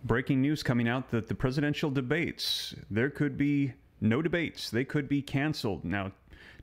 breaking news coming out that the presidential debates, there could be no debates. They could be canceled. Now,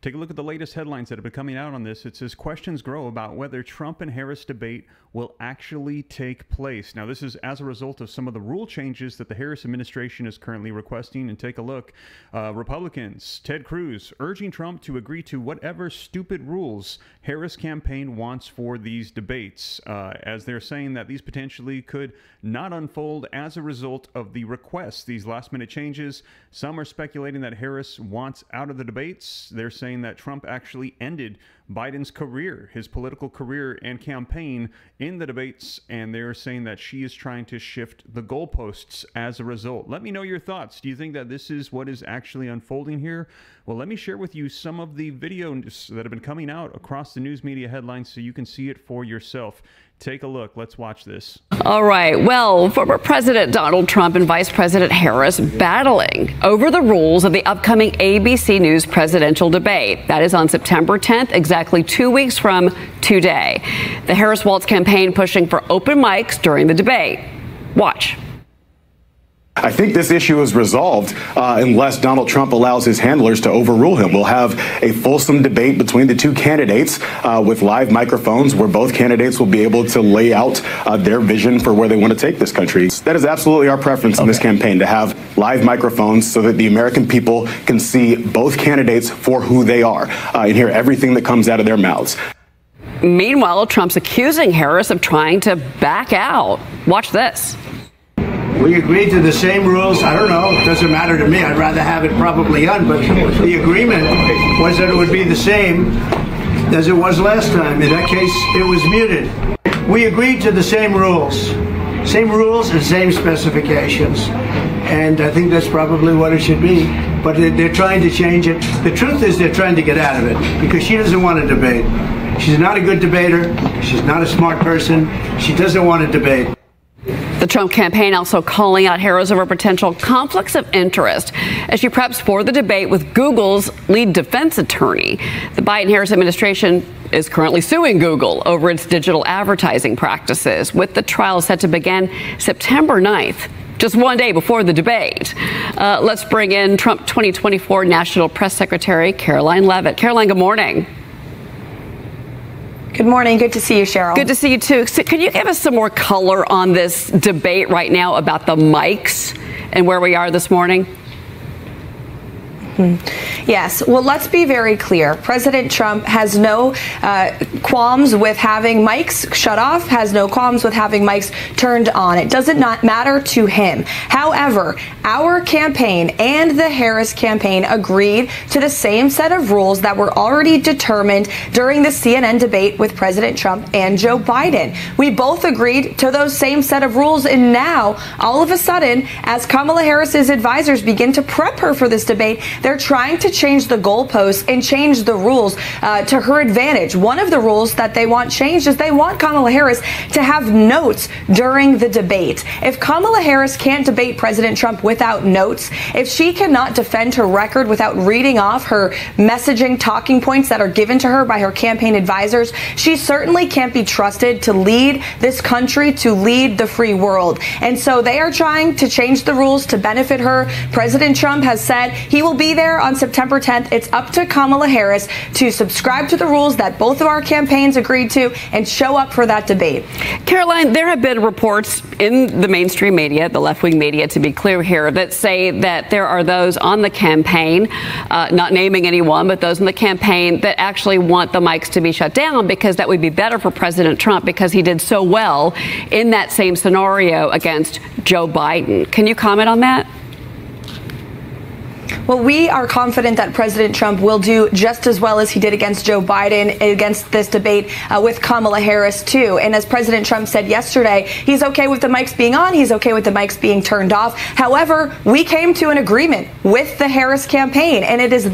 take a look at the latest headlines that have been coming out on this. It says questions grow about whether Trump and Harris debate will actually take place. Now, this is as a result of some of the rule changes that the Harris administration is currently requesting. And take a look. Republicans, Ted Cruz, urging Trump to agree to whatever stupid rules Harris campaign wants for these debates, as they're saying that these potentially could not unfold as a result of the requests, these last-minute changes. Some are speculating that Harris wants out of the debates. They're saying that Trump actually ended Biden's career, his political career and campaign in the debates, and they're saying that she is trying to shift the goalposts as a result. Let me know your thoughts. Do you think that this is what is actually unfolding here? Well, let me share with you some of the videos that have been coming out across the news media headlines so you can see it for yourself. Take a look. Let's watch this. All right. Well, former President Donald Trump and Vice President Harris battling over the rules of the upcoming ABC News presidential debate. That is on September 10th, exactly 2 weeks from today. The Harris-Walz campaign pushing for open mics during the debate. Watch. I think this issue is resolved unless Donald Trump allows his handlers to overrule him. We'll have a fulsome debate between the two candidates with live microphones where both candidates will be able to lay out their vision for where they want to take this country. That is absolutely our preference in this campaign, to have live microphones so that the American people can see both candidates for who they are and hear everything that comes out of their mouths. Meanwhile, Trump's accusing Harris of trying to back out. Watch this. We agreed to the same rules. I don't know. It doesn't matter to me. I'd rather have it probably on. But the agreement was that it would be the same as it was last time. In that case, it was muted. We agreed to the same rules. Same rules and same specifications. And I think that's probably what it should be. But they're trying to change it. The truth is they're trying to get out of it because she doesn't want to debate. She's not a good debater. She's not a smart person. She doesn't want to debate. The Trump campaign also calling out Harris over potential conflicts of interest as she preps for the debate with Google's lead defense attorney. The Biden-Harris administration is currently suing Google over its digital advertising practices, with the trial set to begin September 9th. Just 1 day before the debate. Let's bring in Trump 2024 National Press Secretary Karoline Leavitt. Karoline, good morning. Good morning. Good to see you, Cheryl. Good to see you, too. So could you give us some more color on this debate right now about the mics and where we are this morning? Yes. Well, let's be very clear. President Trump has no qualms with having mics shut off, has no qualms with having mics turned on. It doesn't not matter to him. However, our campaign and the Harris campaign agreed to the same set of rules that were already determined during the CNN debate with President Trump and Joe Biden. We both agreed to those same set of rules. And now, all of a sudden, as Kamala Harris's advisors begin to prep her for this debate, they're trying to change the goalposts and change the rules to her advantage. One of the rules that they want changed is they want Kamala Harris to have notes during the debate. If Kamala Harris can't debate President Trump without notes, if she cannot defend her record without reading off her messaging talking points that are given to her by her campaign advisors, she certainly can't be trusted to lead this country, to lead the free world. And so they are trying to change the rules to benefit her. President Trump has said he will be there on September 10th. It's up to Kamala Harris to subscribe to the rules that both of our campaigns agreed to and show up for that debate. Karoline, there have been reports in the mainstream media, the left-wing media, to be clear here, that say that there are those on the campaign, not naming anyone, but those in the campaign that actually want the mics to be shut down because that would be better for President Trump because he did so well in that same scenario against Joe Biden. Can you comment on that? Well, we are confident that President Trump will do just as well as he did against Joe Biden, against this debate with Kamala Harris, too. And as President Trump said yesterday, he's okay with the mics being on. He's okay with the mics being turned off. However, we came to an agreement with the Harris campaign, and it's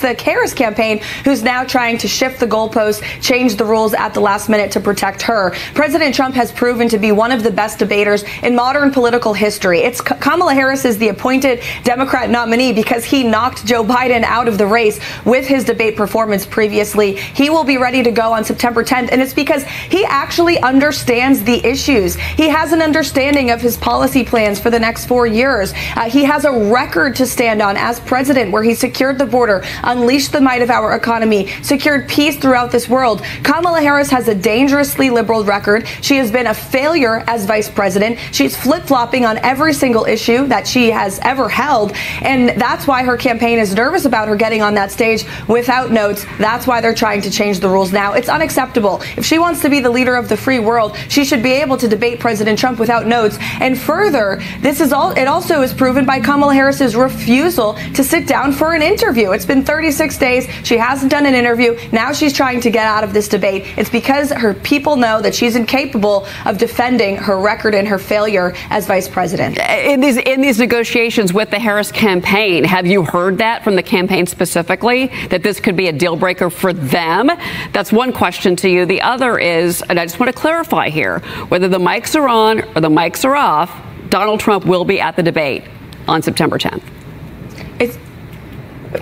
the Harris campaign who's now trying to shift the goalposts, change the rules at the last minute to protect her. President Trump has proven to be one of the best debaters in modern political history. Kamala Harris is the appointed Democrat nominee because he knocked Joe Biden out of the race with his debate performance previously. He will be ready to go on September 10th, and it's because he actually understands the issues. He has an understanding of his policy plans for the next 4 years. He has a record to stand on as president where he secured the border, unleashed the might of our economy, secured peace throughout this world. Kamala Harris has a dangerously liberal record. She has been a failure as vice president. She's flip-flopping on every single issue that she has ever held, and that's why her campaign is nervous about her getting on that stage without notes. That's why they're trying to change the rules now. It's unacceptable. If she wants to be the leader of the free world, she should be able to debate President Trump without notes. And further, it also is proven by Kamala Harris's refusal to sit down for an interview. It's been 36 days. She hasn't done an interview. Now she's trying to get out of this debate. It's because her people know that she's incapable of defending her record and her failure as vice president. In these negotiations with the Harris campaign, have you heard that from the campaign specifically, that this could be a deal breaker for them? That's one question to you. The other is, and I just want to clarify here, whether the mics are on or the mics are off, Donald Trump will be at the debate on September 10th.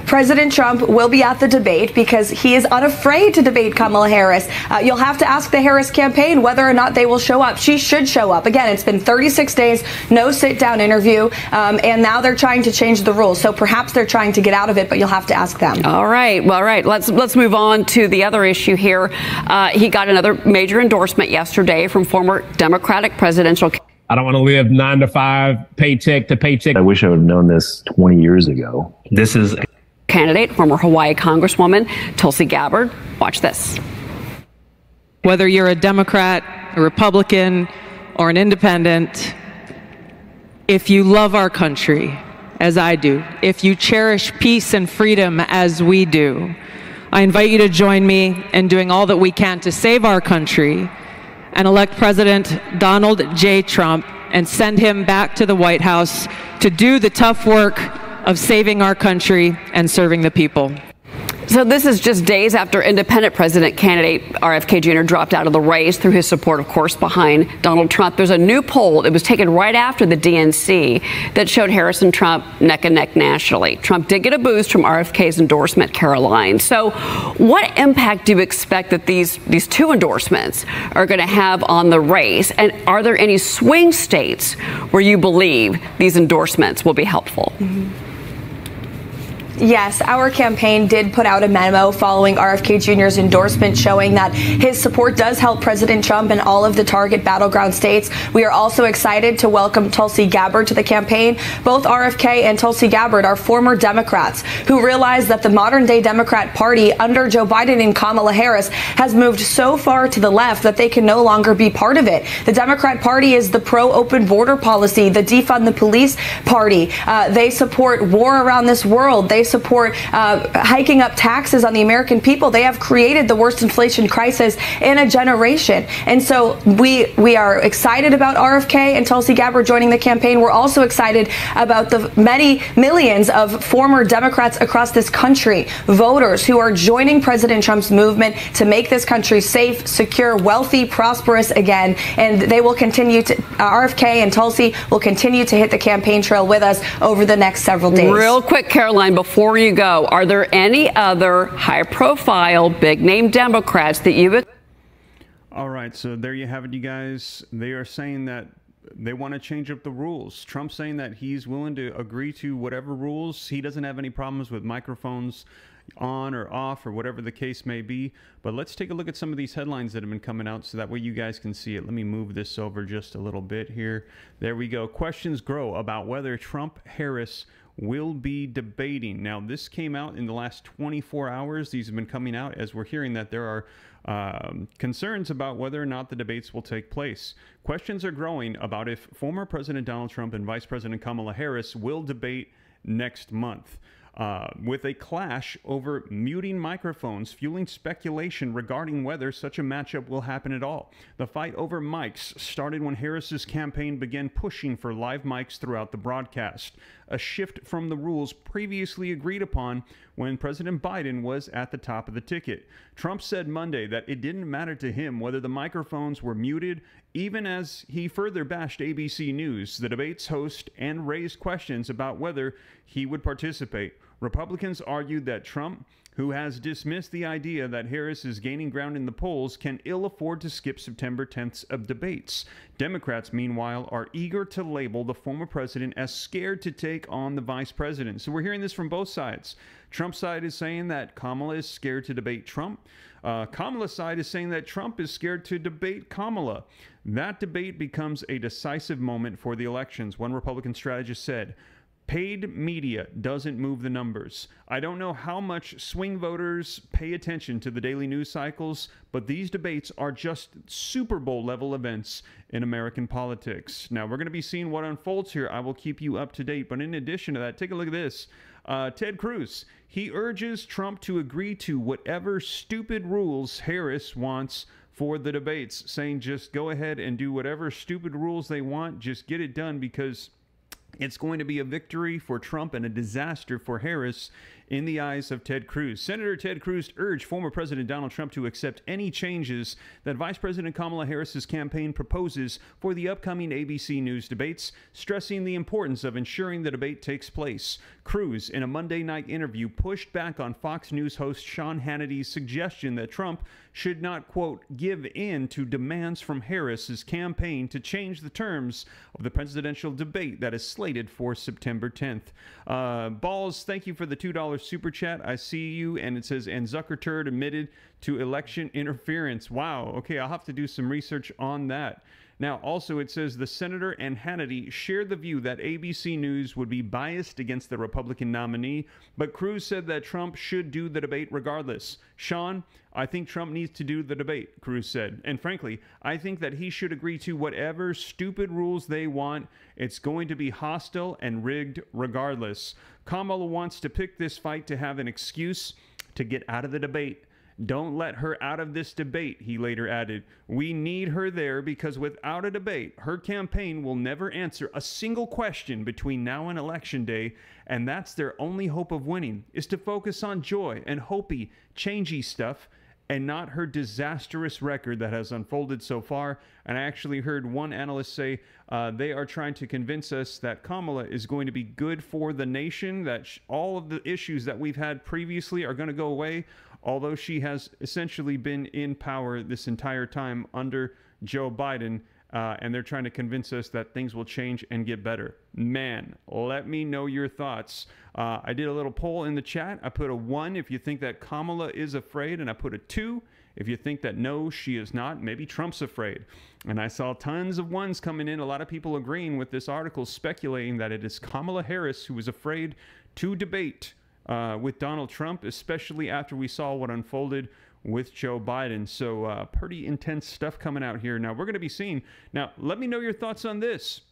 President Trump will be at the debate because he is unafraid to debate Kamala Harris. You'll have to ask the Harris campaign whether or not they will show up. She should show up. Again, it's been 36 days, no sit-down interview, and now they're trying to change the rules. So perhaps they're trying to get out of it, but you'll have to ask them. All right. Well, all right. Let's move on to the other issue here. He got another major endorsement yesterday from former Democratic presidential. I don't want to live 9 to 5, paycheck to paycheck. I wish I would have known this 20 years ago. This is candidate, former Hawaii Congresswoman Tulsi Gabbard. Watch this. Whether you're a Democrat, a Republican, or an independent, if you love our country, as I do, if you cherish peace and freedom as we do, I invite you to join me in doing all that we can to save our country and elect President Donald J. Trump and send him back to the White House to do the tough work of saving our country and serving the people. So this is just days after independent president candidate RFK Jr. dropped out of the race through his support, of course, behind Donald Trump. There's a new poll that was taken right after the DNC that showed Harris and Trump neck and neck nationally. Trump did get a boost from RFK's endorsement, Caroline. So what impact do you expect that these two endorsements are going to have on the race? And are there any swing states where you believe these endorsements will be helpful? Mm-hmm. Yes, our campaign did put out a memo following RFK Jr.'s endorsement showing that his support does help President Trump in all of the target battleground states. We are also excited to welcome Tulsi Gabbard to the campaign. Both RFK and Tulsi Gabbard are former Democrats who realize that the modern-day Democrat Party under Joe Biden and Kamala Harris has moved so far to the left that they can no longer be part of it. The Democrat Party is the pro-open border policy, the defund the police party. They support war around this world. They support hiking up taxes on the American people. They have created the worst inflation crisis in a generation. And so we are excited about RFK and Tulsi Gabbard joining the campaign. We're also excited about the many millions of former Democrats across this country, voters who are joining President Trump's movement to make this country safe, secure, wealthy, prosperous again. And they will continue to, RFK and Tulsi will continue to hit the campaign trail with us over the next several days. Real quick, Caroline, before you go, are there any other high-profile, big-name Democrats that you... All right, so there you have it, you guys. They are saying that they want to change up the rules. Trump's saying that he's willing to agree to whatever rules. He doesn't have any problems with microphones on or off or whatever the case may be. But let's take a look at some of these headlines that have been coming out so that way you guys can see it. Let me move this over just a little bit here. There we go. Questions grow about whether Trump-Harris will be debating. Now, this came out in the last 24 hours. These have been coming out as we're hearing that there are concerns about whether or not the debates will take place. Questions are growing about if former President Donald Trump and Vice President Kamala Harris will debate next month. With a clash over muting microphones, fueling speculation regarding whether such a matchup will happen at all. The fight over mics started when Harris's campaign began pushing for live mics throughout the broadcast. a shift from the rules previously agreed upon when President Biden was at the top of the ticket. Trump said Monday that it didn't matter to him whether the microphones were muted, even as he further bashed ABC News, the debate's host, and raised questions about whether he would participate. Republicans argued that Trump, who has dismissed the idea that Harris is gaining ground in the polls, can ill afford to skip September 10th's of debates. Democrats, meanwhile, are eager to label the former president as scared to take on the vice president. So we're hearing this from both sides. Trump's side is saying that Kamala is scared to debate Trump. Kamala's side is saying that Trump is scared to debate Kamala. That debate becomes a decisive moment for the elections, one Republican strategist said. Paid media doesn't move the numbers. I don't know how much swing voters pay attention to the daily news cycles, but these debates are just Super Bowl level events in American politics. Now, we're going to be seeing what unfolds here. I will keep you up to date. But in addition to that, take a look at this. Ted Cruz, he urges Trump to agree to whatever stupid rules Harris wants for the debates, saying just go ahead and do whatever stupid rules they want. Just get it done, because it's going to be a victory for Trump and a disaster for Harris in the eyes of Ted Cruz. Senator Ted Cruz urged former President Donald Trump to accept any changes that Vice President Kamala Harris's campaign proposes for the upcoming ABC News debates, stressing the importance of ensuring the debate takes place. Cruz, in a Monday night interview, pushed back on Fox News host Sean Hannity's suggestion that Trump should not, quote, give in to demands from Harris's campaign to change the terms of the presidential debate that is slated for September 10th. Balls, thank you for the $2 super chat. I see you, and it says, and Zuckerturd admitted to election interference. Wow. Okay, I'll have to do some research on that. Now, also, it says the senator and Hannity shared the view that ABC News would be biased against the Republican nominee, but Cruz said that Trump should do the debate regardless. Sean, I think Trump needs to do the debate, Cruz said. And frankly, I think that he should agree to whatever stupid rules they want. It's going to be hostile and rigged regardless. Kamala wants to pick this fight to have an excuse to get out of the debate. Don't let her out of this debate, he later added. We need her there because without a debate, her campaign will never answer a single question between now and Election Day, and that's their only hope of winning, is to focus on joy and hopey, changey stuff, and not her disastrous record that has unfolded so far. And I actually heard one analyst say they are trying to convince us that Kamala is going to be good for the nation, that all of the issues that we've had previously are going to go away, although she has essentially been in power this entire time under Joe Biden. And they're trying to convince us that things will change and get better. Man, let me know your thoughts. I did a little poll in the chat. I put a 1 if you think that Kamala is afraid, and I put a 2 if you think that no, she is not. Maybe Trump's afraid. And I saw tons of 1s coming in. A lot of people agreeing with this article, speculating that it is Kamala Harris who is afraid to debate with Donald Trump, especially after we saw what unfolded with Joe Biden. So pretty intense stuff coming out here. Now, we're going to be seeing. Now, let me know your thoughts on this.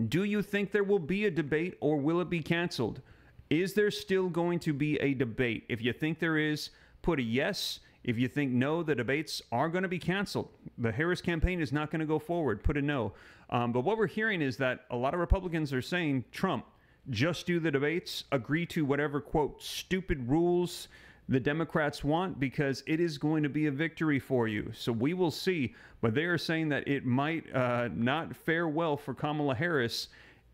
Do you think there will be a debate, or will it be canceled? Is there still going to be a debate? If you think there is, put a yes. If you think no, the debates are going to be canceled. The Harris campaign is not going to go forward. Put a no. But what we're hearing is that a lot of Republicans are saying, Trump, just do the debates, agree to whatever, quote, stupid rules the Democrats want, because it is going to be a victory for you. So we will see. But they are saying that it might not fare well for Kamala Harris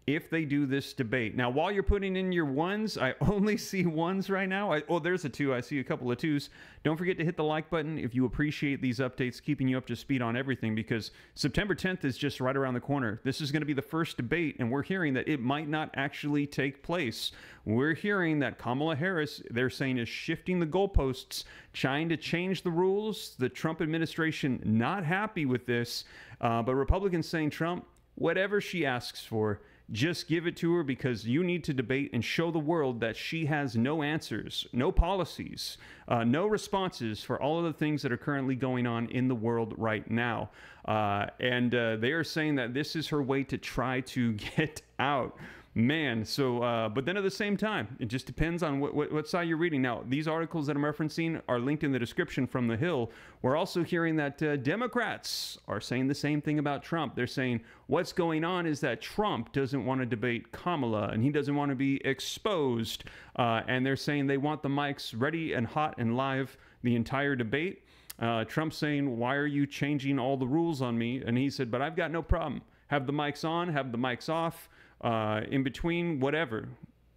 if they do this debate. Now, while you're putting in your 1s, I only see 1s right now. Oh, there's a 2. I see a couple of 2s. Don't forget to hit the like button if you appreciate these updates, keeping you up to speed on everything, because September 10th is just right around the corner. This is going to be the first debate, and we're hearing that it might not actually take place. We're hearing that Kamala Harris, they're saying, is shifting the goalposts, trying to change the rules. The Trump administration not happy with this, but Republicans saying, Trump, whatever she asks for, just give it to her, because you need to debate and show the world that she has no answers, no policies, no responses for all of the things that are currently going on in the world right now. And they are saying that this is her way to try to get out. Man, so, but then at the same time, it just depends on what side you're reading. Now, these articles that I'm referencing are linked in the description from The Hill. We're also hearing that Democrats are saying the same thing about Trump. They're saying what's going on is that Trump doesn't want to debate Kamala, and he doesn't want to be exposed. And they're saying they want the mics ready and hot and live the entire debate. Trump saying, why are you changing all the rules on me? And he said, but I've got no problem. Have the mics on, have the mics off. In between, whatever,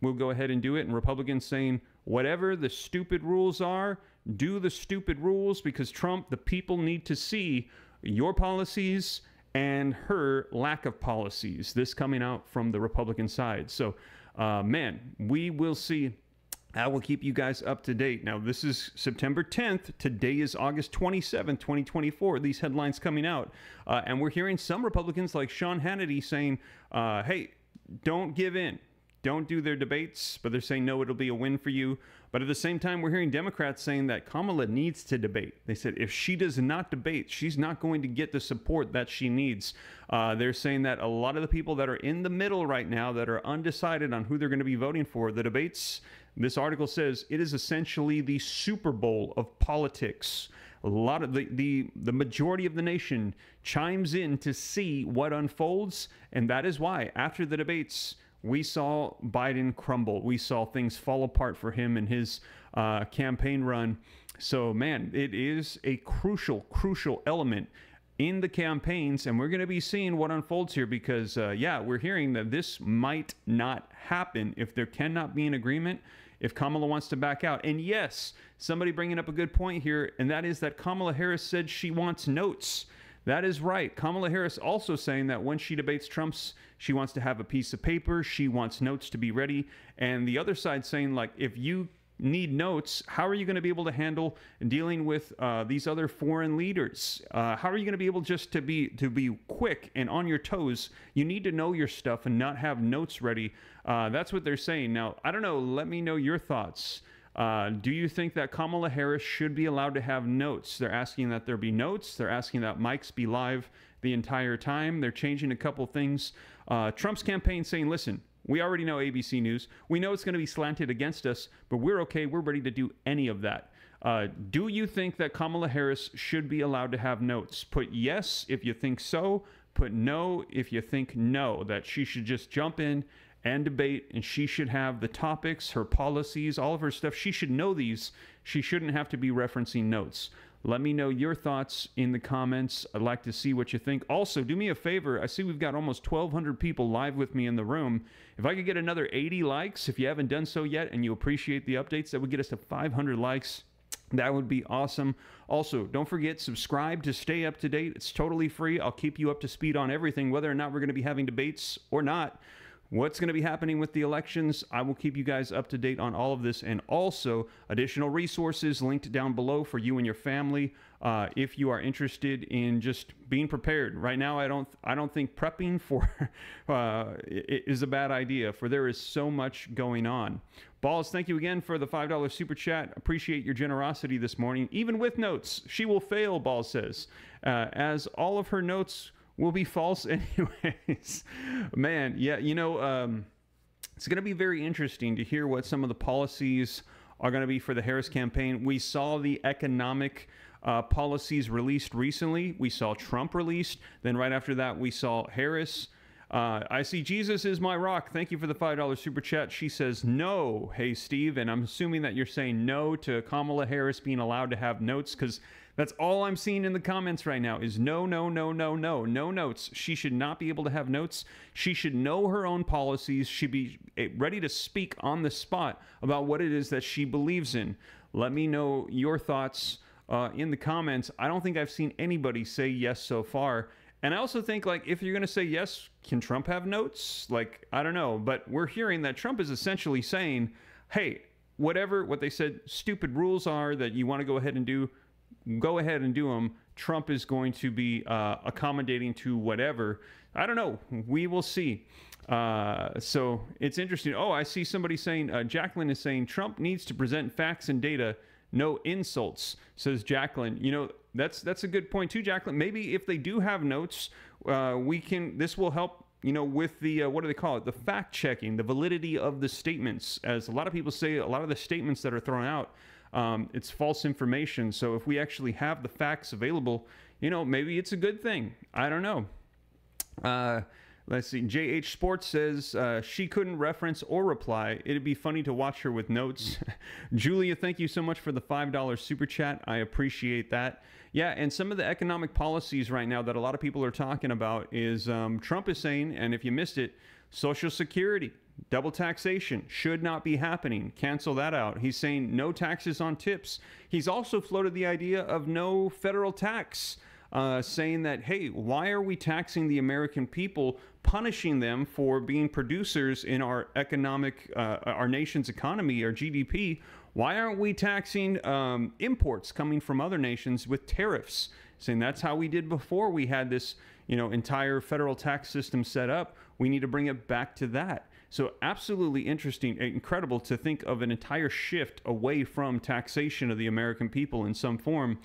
we'll go ahead and do it. And Republicans saying, whatever the stupid rules are, do the stupid rules, because Trump, the people need to see your policies and her lack of policies. This coming out from the Republican side. So, man, we will see. I will keep you guys up to date. Now, this is September 10th. Today is August 27th, 2024. These headlines coming out. And we're hearing some Republicans like Sean Hannity saying, hey, don't give in. Don't do their debates. But they're saying, no, it'll be a win for you. But at the same time, we're hearing Democrats saying that Kamala needs to debate. They said if she does not debate, she's not going to get the support that she needs. They're saying that a lot of the people that are in the middle right now that are undecided on who they're going to be voting for, the debates, this article says it is essentially the Super Bowl of politics. A lot of the majority of the nation chimes in to see what unfolds. And that is why after the debates, we saw Biden crumble. We saw things fall apart for him and his campaign run. So, man, it is a crucial element in the campaigns, and we're going to be seeing what unfolds here because, yeah, we're hearing that this might not happen if there cannot be an agreement, if Kamala wants to back out. And yes, somebody bringing up a good point here, and that is that Kamala Harris said she wants notes. That is right. Kamala Harris also saying that when she debates Trump's, she wants to have a piece of paper. She wants notes to be ready. And the other side saying, like, if you need notes, how are you going to be able to handle dealing with these other foreign leaders? How are you going to be able just to be quick and on your toes? You need to know your stuff and not have notes ready. That's what they're saying. Now, I don't know. Let me know your thoughts. Do you think that Kamala Harris should be allowed to have notes? They're asking that there be notes. They're asking that mics be live the entire time. They're changing a couple things. Trump's campaign saying, listen, we already know ABC News. We know it's going to be slanted against us, but we're okay. We're ready to do any of that. Do you think that Kamala Harris should be allowed to have notes? Put yes if you think so. Put no if you think no, that she should just jump in and debate, and she should have the topics, her policies, all of her stuff. She should know these. She shouldn't have to be referencing notes. Let me know your thoughts in the comments. I'd like to see what you think. Also, do me a favor. I see we've got almost 1,200 people live with me in the room. If I could get another 80 likes, if you haven't done so yet and you appreciate the updates, that would get us to 500 likes. That would be awesome. Also, don't forget, subscribe to stay up to date. It's totally free. I'll keep you up to speed on everything, whether or not we're going to be having debates or not. What's going to be happening with the elections, I will keep you guys up to date on all of this, and also additional resources linked down below for you and your family if you are interested in just being prepared. Right now, I don't think prepping for is a bad idea, for there is so much going on. Balls, thank you again for the $5 super chat. Appreciate your generosity this morning. Even with notes, she will fail, Balls says, as all of her notes will be false anyways. Man, yeah, you know, it's going to be very interesting to hear what some of the policies are going to be for the Harris campaign. We saw the economic policies released recently. We saw Trump released. Then right after that, we saw Harris. I see Jesus is my rock. Thank you for the $5 super chat. She says no. Hey, Steve. And I'm assuming that you're saying no to Kamala Harris being allowed to have notes, because that's all I'm seeing in the comments right now is no, no, no, no, no, no notes. She should not be able to have notes. She should know her own policies. She'd be ready to speak on the spot about what it is that she believes in. Let me know your thoughts in the comments. I don't think I've seen anybody say yes so far. And I also think, like, if you're going to say yes, can Trump have notes? Like, I don't know. But we're hearing that Trump is essentially saying, hey, whatever what they said stupid rules are that you want to go ahead and do, go ahead and do them. Trump is going to be accommodating to whatever. I don't know. We will see. So it's interesting. Oh, I see somebody saying, Jacqueline is saying, Trump needs to present facts and data, no insults, says Jacqueline. You know, that's a good point too, Jacqueline. Maybe if they do have notes, this will help with the, what do they call it? The fact checking, the validity of the statements. As a lot of people say, a lot of the statements that are thrown out, it's false information. So if we actually have the facts available, maybe it's a good thing. I don't know. Let's see. JH Sports says she couldn't reference or reply. It'd be funny to watch her with notes. Julia, thank you so much for the $5 super chat. I appreciate that. Yeah, and some of the economic policies right now that a lot of people are talking about is Trump is saying, and if you missed it, Social Security, double taxation should not be happening. Cancel that out. He's saying no taxes on tips. He's also floated the idea of no federal tax. Saying that, hey, why are we taxing the American people, punishing them for being producers in our our nation's economy, our GDP? Why aren't we taxing imports coming from other nations with tariffs? Saying that's how we did before we had this, entire federal tax system set up. We need to bring it back to that. So absolutely interesting, incredible to think of an entire shift away from taxation of the American people in some form.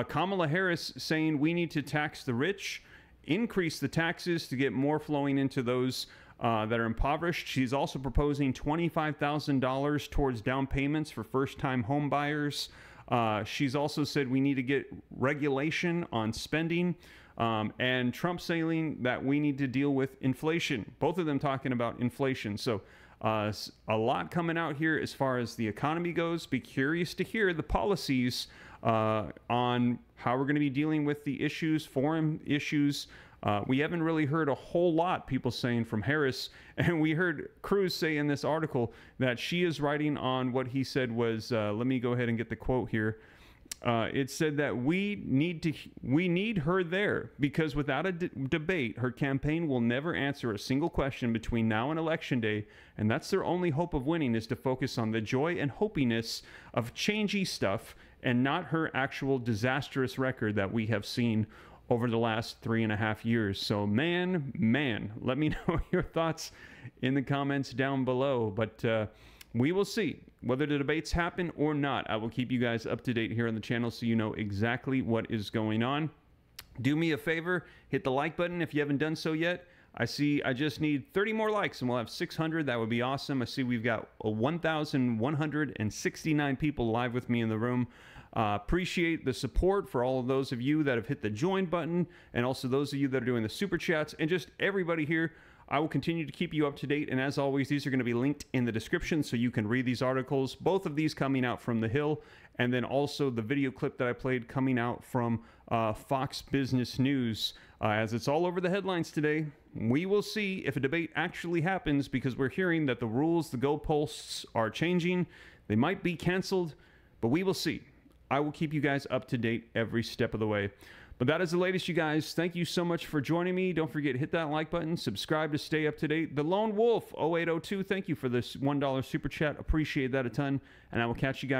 Kamala Harris saying we need to tax the rich, increase the taxes to get more flowing into those that are impoverished. She's also proposing $25,000 towards down payments for first-time home buyers. She's also said we need to get regulation on spending. And Trump saying that we need to deal with inflation. Both of them talking about inflation. So a lot coming out here as far as the economy goes. Be curious to hear the policies on how we're going to be dealing with the issues, foreign issues. We haven't really heard a whole lot, people saying from Harris. And we heard Cruz say in this article that she is writing on what he said was, let me go ahead and get the quote here. It said that we need her there because without a debate, her campaign will never answer a single question between now and Election Day, and that's their only hope of winning is to focus on the joy and hopiness of changey stuff and not her actual disastrous record that we have seen over the last 3.5 years. So man, let me know your thoughts in the comments down below. But we will see whether the debates happen or not. I will keep you guys up to date here on the channel so you know exactly what is going on. Do me a favor, hit the like button if you haven't done so yet. I just need 30 more likes and we'll have 600. That would be awesome. I see we've got 1,169 people live with me in the room. Appreciate the support for all of those of you that have hit the join button and also those of you that are doing the super chats and just everybody here. I will continue to keep you up to date, and as always, these are going to be linked in the description so you can read these articles, both of these coming out from The Hill, and then also the video clip that I played coming out from Fox Business News. As it's all over the headlines today, we will see if a debate actually happens because we're hearing that the rules, the goalposts are changing. They might be canceled, but we will see. I will keep you guys up to date every step of the way. But that is the latest, you guys. Thank you so much for joining me. Don't forget, hit that like button. Subscribe to stay up to date. The Lone Wolf 0802, thank you for this $1 super chat. Appreciate that a ton. And I will catch you guys.